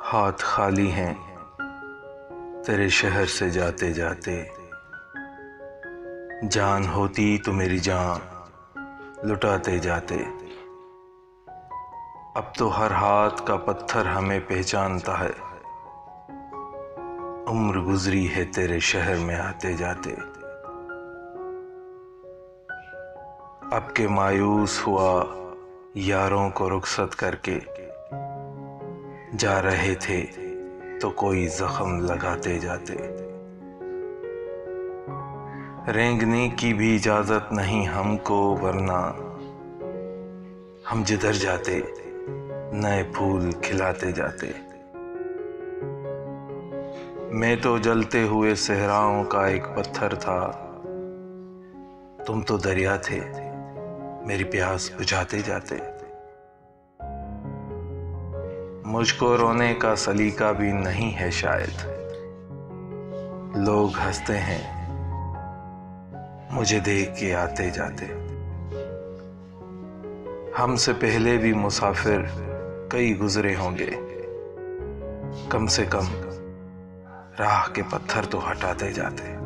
हाथ खाली हैं तेरे शहर से जाते जाते। जान होती तो मेरी जान लुटाते जाते। अब तो हर हाथ का पत्थर हमें पहचानता है। उम्र गुजरी है तेरे शहर में आते जाते। अब के मायूस हुआ यारों को रुखसत करके। जा रहे थे तो कोई जख्म लगाते जाते। रेंगने की भी इजाजत नहीं हमको, वरना हम जिधर जाते नए फूल खिलाते जाते। मैं तो जलते हुए सहराओं का एक पत्थर था, तुम तो दरिया थे मेरी प्यास बुझाते जाते। मुझको रोने का सलीका भी नहीं है शायद। लोग हंसते हैं मुझे देख के आते जाते। हमसे पहले भी मुसाफिर कई गुजरे होंगे, कम से कम राह के पत्थर तो हटाते जाते।